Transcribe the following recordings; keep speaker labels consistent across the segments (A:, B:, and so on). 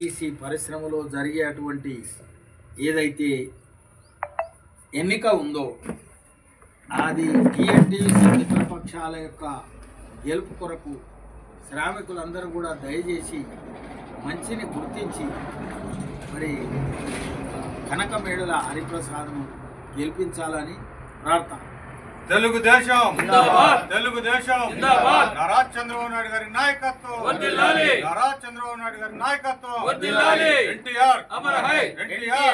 A: ఈ పరిశ్రమలో జరిగేటువంటి ఏదైతే ఎన్నిక ఉందో అది టీఎన్టీయూసీ మిత్రపక్షాల యొక్క గెలుపు కొరకు శ్రామికులందరూ కూడా దయచేసి మంచిని గుర్తించి మరి కనకమేడల హరిప్రసాద్ను గెలిపించాలని ప్రార్థన.
B: తెలుగుదేశం తెలుగుదేశం నారా చంద్రబాబు నాయుడు గారి నాయకత్వం, నారా చంద్రబాబు నాయుడు గారి నాయకత్వం, NTR Amar high, NTR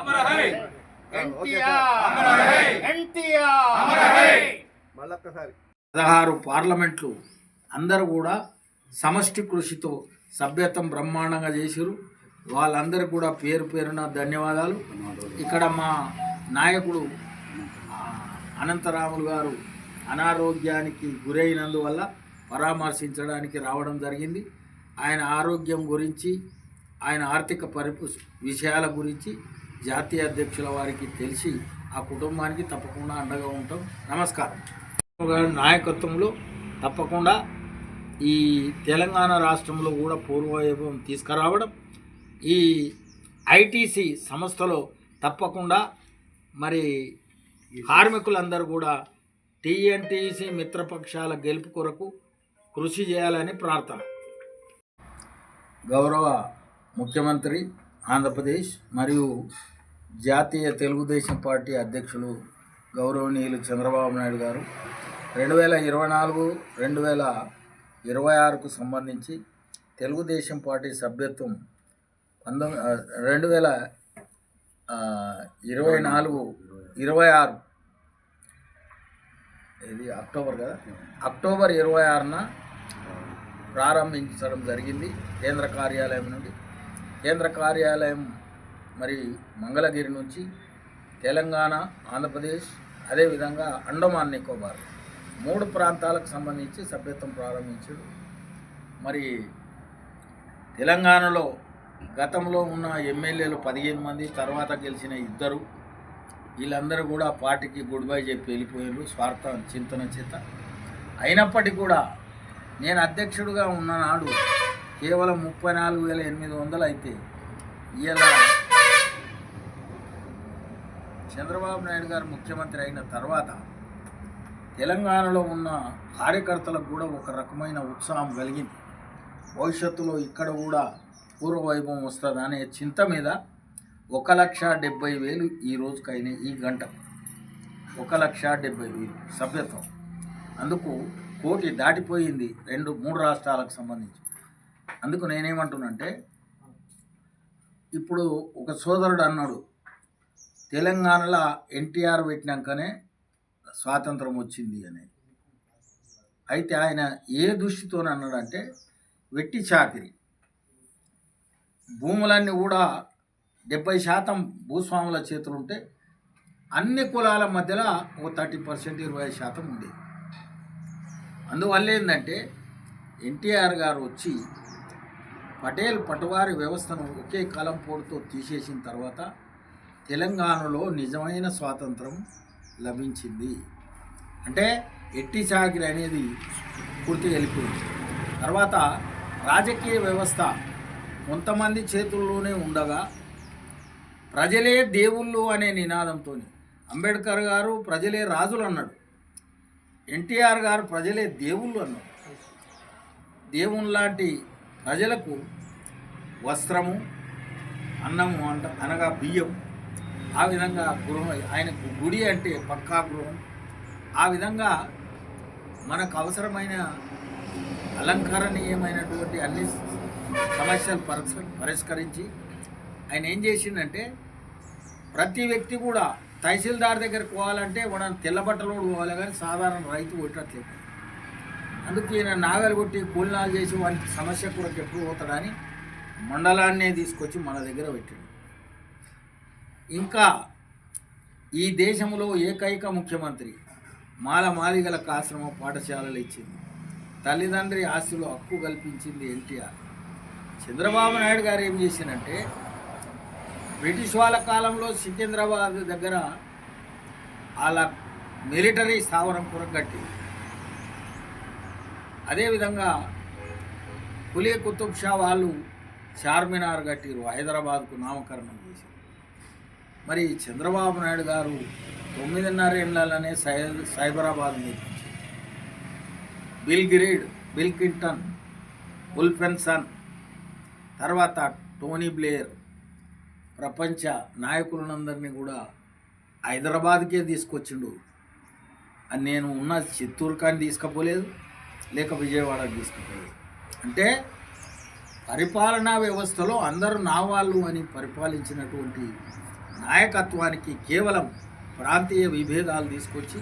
B: Amar high, NTR Amar high, NTR Amar high.
A: మళ్ళొక్కసారి 16 పార్లమెంట్లు అందరూ కూడా సమష్టి కృషితో సభ్యత్వం బ్రహ్మాండంగా చేశారు. వాళ్ళందరికీ కూడా పేరు పేరున ధన్యవాదాలు. ఇక్కడ మా నాయకుడు అనంతరాములు గారు అనారోగ్యానికి గురైనందువల్ల పరామర్శించడానికి రావడం జరిగింది. ఆయన ఆరోగ్యం గురించి, ఆయన ఆర్థిక విషయాల గురించి జాతీయ అధ్యక్షుల వారికి తెలిసి ఆ కుటుంబానికి తప్పకుండా అండగా ఉంటాం. నమస్కారం. నాయకత్వంలో తప్పకుండా ఈ తెలంగాణ రాష్ట్రంలో కూడా పూర్వవైభవం తీసుకురావడం, ఈ ఐటీసీ సంస్థలో తప్పకుండా మరి కార్మికులందరూ కూడా టీఎన్టీసీ మిత్రపక్షాల గెలుపు కొరకు కృషి చేయాలని ప్రార్థన. గౌరవ ముఖ్యమంత్రి ఆంధ్రప్రదేశ్ మరియు జాతీయ తెలుగుదేశం పార్టీ అధ్యక్షులు గౌరవనీయులు చంద్రబాబు నాయుడు గారు 2024-2026కు సంబంధించి తెలుగుదేశం పార్టీ సభ్యత్వం 2024-26 ఇది అక్టోబర్ కదా, అక్టోబర్ 26న ప్రారంభించడం జరిగింది. కేంద్ర కార్యాలయం నుండి, కేంద్ర కార్యాలయం మరి మంగళగిరి నుంచి తెలంగాణ, ఆంధ్రప్రదేశ్, అదేవిధంగా అండమాన్ నికోబార్ 3 ప్రాంతాలకు సంబంధించి సభ్యత్వం ప్రారంభించారు. మరి తెలంగాణలో గతంలో ఉన్న ఎమ్మెల్యేలు 15 మంది, తర్వాత గెలిచిన 2, వీళ్ళందరూ కూడా పార్టీకి గుడ్ బై చెప్పి వెళ్ళిపోయారు స్వార్థ చింతన చేత. అయినప్పటికీ కూడా నేను అధ్యక్షుడిగా ఉన్న నాడు కేవలం 34,800 అయితే ఇలా చంద్రబాబు నాయుడు గారు ముఖ్యమంత్రి అయిన తర్వాత తెలంగాణలో ఉన్న కార్యకర్తలకు కూడా ఒక రకమైన ఉత్సాహం కలిగింది. భవిష్యత్తులో ఇక్కడ కూడా పూర్వవైభవం వస్తుందనే చింత మీద 1,70,000 ఈ రోజుకైనా ఈ గంట 1,70,000 సభ్యత్వం. అందుకు 1 కోటి దాటిపోయింది 2-3 రాష్ట్రాలకు సంబంధించి. అందుకు నేనేమంటున్నంటే, ఇప్పుడు ఒక సోదరుడు అన్నాడు తెలంగాణలో ఎన్టీఆర్ పెట్టినాకనే స్వాతంత్రం వచ్చింది అనేది. అయితే ఆయన ఏ దృష్టితో అన్నాడంటే, వెట్టి చాకిరి భూములన్నీ కూడా 70% భూస్వాముల చేతులుంటే అన్ని కులాల మధ్యలో ఒక 30% 20% ఉండేది. అందువల్ల ఏంటంటే ఎన్టీఆర్ గారు వచ్చి పటేల్-పటవారి వ్యవస్థను ఒకే కలం పోటుతో తీసేసిన తర్వాత తెలంగాణలో నిజమైన స్వాతంత్రం లభించింది. అంటే ఎట్టి చాకిరి అనేది పూర్తిగా వెళ్ళిపోయింది. తర్వాత రాజకీయ వ్యవస్థ కొంతమంది చేతుల్లోనే ఉండగా ప్రజలే దేవుళ్ళు అనే నినాదంతో అంబేద్కర్ గారు ప్రజలే రాజులు అన్నాడు, ఎన్టీఆర్ గారు ప్రజలే దేవుళ్ళు అన్నాడు. దేవుళ్ళలాంటి ప్రజలకు వస్త్రము, అన్నము అనగా బియ్యం, ఆ విధంగా గృహం, ఆయనకు గుడి అంటే పక్కా గృహం, ఆ విధంగా మనకు అవసరమైన అలంకరణీయమైనటువంటి అన్ని సమస్యలు పరిష్కరించి ఆయన ఏం చేసిండంటే, ప్రతి వ్యక్తి కూడా తహసీల్దార్ దగ్గరికి పోవాలంటే మనం తెల్లబట్టలు పోవాలి, కానీ సాధారణ రైతు కొట్టట్లేదు. అందుకు ఈయన నాగలు కొట్టి కూలినాలు చేసి వాటి సమస్య కూడా ఎప్పుడు పోతాడని మండలాన్నే తీసుకొచ్చి మన దగ్గర పెట్టాడు. ఇంకా ఈ దేశంలో ఏకైక ముఖ్యమంత్రి మాలమాదిగలకు ఆశ్రమ పాఠశాలలు ఇచ్చింది, తల్లిదండ్రి ఆస్తిలో హక్కు కల్పించింది ఎన్టీఆర్. చంద్రబాబు నాయుడు గారు ఏం చేసిందంటే, బ్రిటిష్ వాళ్ళ కాలంలో సికింద్రాబాద్ దగ్గర వాళ్ళ మిలిటరీ స్థావరం కొరకు కట్టింది. అదేవిధంగా కులీ కుతుబ్ షా వాళ్ళు చార్మినార్ కట్టిరు, హైదరాబాద్కు నామకరణం చేశారు. మరి చంద్రబాబు నాయుడు గారు 9.5 ఏళ్లనే సైబరాబాద్ నిర్మించారు. బిల్ క్లింటన్, ఉల్ఫెన్సన్, తర్వాత టోనీ బ్లేయర్ ప్రపంచ నాయకులందరినీ కూడా హైదరాబాద్కే తీసుకొచ్చిండు. అని నేను ఉన్న చిత్తూరు కానీ తీసుకుపోలేదు, లేక విజయవాడకి తీసుకుపోలేదు. అంటే పరిపాలనా వ్యవస్థలో అందరూ నా వాళ్ళు అని పరిపాలించినటువంటి నాయకత్వానికి కేవలం ప్రాంతీయ విభేదాలు తీసుకొచ్చి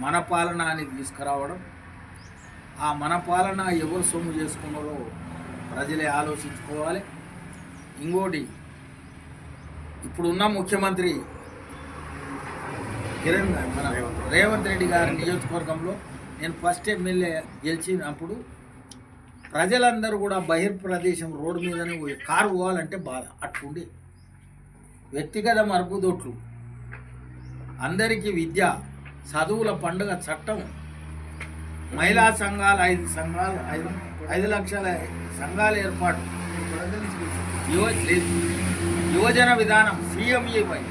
A: మన పాలన అని తీసుకురావడం, ఆ మన పాలన ఎవరు సొమ్ము చేసుకున్నారో ప్రజలే ఆలోచించుకోవాలి. ఇంకోటి, ఇప్పుడున్న ముఖ్యమంత్రి మన రేవంత్ రెడ్డి గారి నియోజకవర్గంలో నేను ఫస్ట్ ఎమ్మెల్యే గెలిచినప్పుడు ప్రజలందరూ కూడా బహిర్ప్రదేశం రోడ్డు మీదనే పోయి కారు పోవాలంటే బాధ అట్లుండి, వ్యక్తిగత మరుగుదొట్లు, అందరికీ విద్య, చదువుల పండుగ చట్టం, మహిళా సంఘాలు 5 లక్షల సంఘాల ఏర్పాటు, యువజన విధానం, CMEపై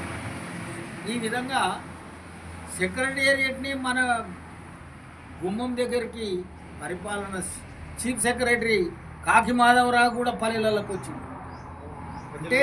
A: ఈ విధంగా సెక్రటేరియట్ని మన గుమ్మం దగ్గరికి పరిపాలన చీఫ్ సెక్రటరీ కాకి మాధవరావు కూడా పల్లెలకు వచ్చింది. అంటే